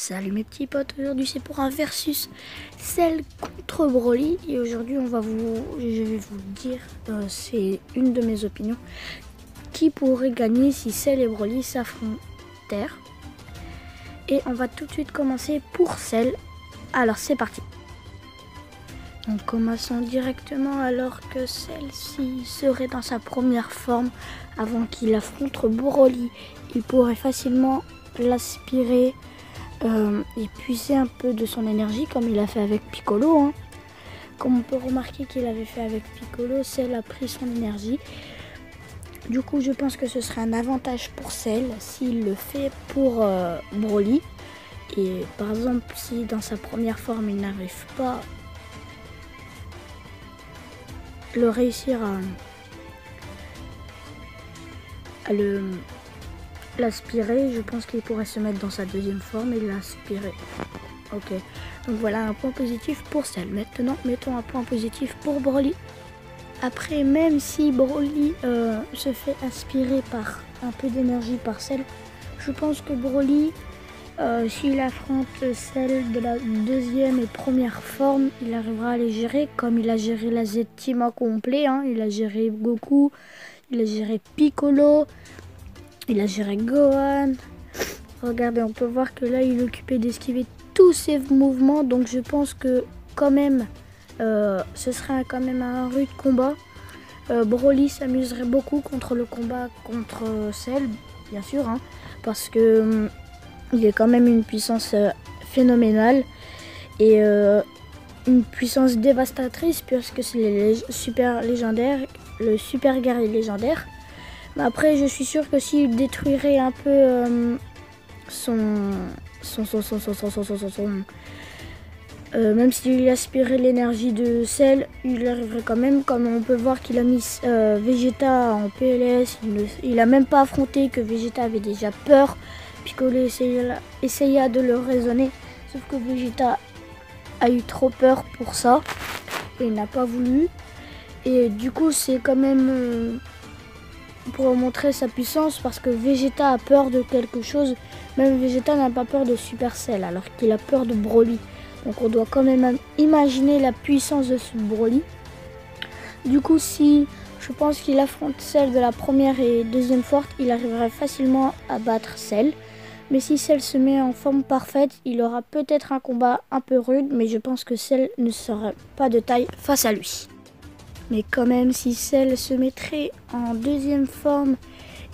Salut mes petits potes, aujourd'hui c'est pour un versus Cell contre Broly et aujourd'hui je vais vous dire, c'est une de mes opinions, qui pourrait gagner si Cell et Broly s'affrontèrent. Et on va tout de suite commencer pour Cell, alors c'est parti. Donc commençons directement alors que celle-ci serait dans sa première forme avant qu'il affronte Broly. Il pourrait facilement l'aspirer et puiser un peu de son énergie comme il a fait avec Piccolo. Hein. Comme on peut remarquer qu'il avait fait avec Piccolo, Cell a pris son énergie. Du coup, je pense que ce serait un avantage pour Cell s'il le fait pour Broly. Et par exemple, si dans sa première forme, il n'arrive pas le réussir à l'aspirer, je pense qu'il pourrait se mettre dans sa deuxième forme et l'aspirer. Ok, donc voilà un point positif pour Cell. Maintenant, mettons un point positif pour Broly. Après, même si Broly se fait aspirer par un peu d'énergie par Cell, je pense que Broly, s'il affronte Cell de la deuxième et première forme, il arrivera à les gérer comme il a géré la Z-Team en complet. Hein. Il a géré Goku, il a géré Piccolo, il a géré Gohan. Regardez, on peut voir que là, il est occupé d'esquiver tous ses mouvements. Donc je pense que quand même, ce serait quand même un rude combat. Broly s'amuserait beaucoup contre le combat contre Cell, bien sûr. Hein, parce que il est quand même une puissance phénoménale. Et une puissance dévastatrice puisque c'est le super guerrier légendaire. Mais après, je suis sûr que s'il détruirait un peu même s'il aspirait l'énergie de Cell, il arriverait quand même. Comme on peut voir qu'il a mis Vegeta en PLS, il a même pas affronté que Vegeta avait déjà peur. Piccolo essaya de le raisonner, sauf que Vegeta a eu trop peur pour ça et il n'a pas voulu. Et du coup, c'est quand même pour montrer sa puissance parce que Vegeta a peur de quelque chose. Même Vegeta n'a pas peur de Supercell alors qu'il a peur de Broly. Donc on doit quand même imaginer la puissance de ce Broly. Du coup, si je pense qu'il affronte Cell de la première et deuxième forte, il arriverait facilement à battre Cell. Mais si Cell se met en forme parfaite, il aura peut-être un combat un peu rude, mais je pense que Cell ne serait pas de taille face à lui. Mais quand même, si Cell se mettrait en deuxième forme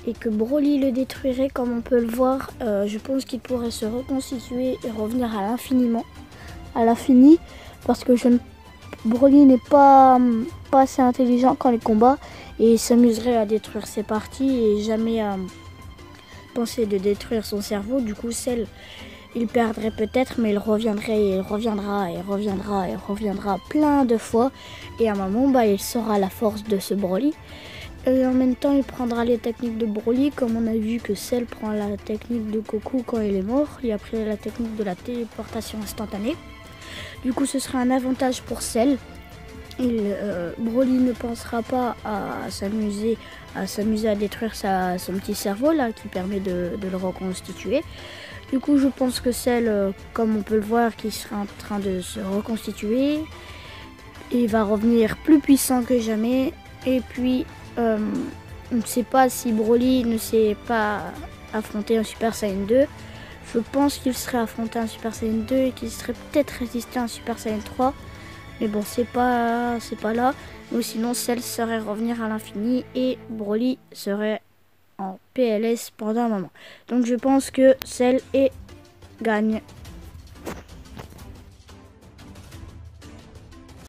et que Broly le détruirait, comme on peut le voir, je pense qu'il pourrait se reconstituer et revenir à l'infini, parce que Broly n'est pas assez intelligent quand il combat et il s'amuserait à détruire ses parties et jamais à penser de détruire son cerveau. Du coup, Cell, il perdrait peut-être, mais il reviendrait et il reviendra et reviendra et reviendra plein de fois. Et à un moment, il saura la force de ce Broly. Et en même temps, il prendra les techniques de Broly, comme on a vu que Cell prend la technique de Goku quand il est mort. Il a pris la technique de la téléportation instantanée. Du coup, ce sera un avantage pour Cell. Broly ne pensera pas à s'amuser à détruire son petit cerveau là qui permet de le reconstituer. Du coup, je pense que Cell, comme on peut le voir, qui sera en train de se reconstituer, il va revenir plus puissant que jamais. Et puis, on ne sait pas si Broly ne sait pas affronter un Super Saiyan 2. Je pense qu'il serait affronté un Super Saiyan 2 et qu'il serait peut-être résisté à un Super Saiyan 3. Mais bon, c'est pas là. Ou sinon, Cell serait revenir à l'infini et Broly serait en PLS pendant un moment. Donc je pense que Cell gagne.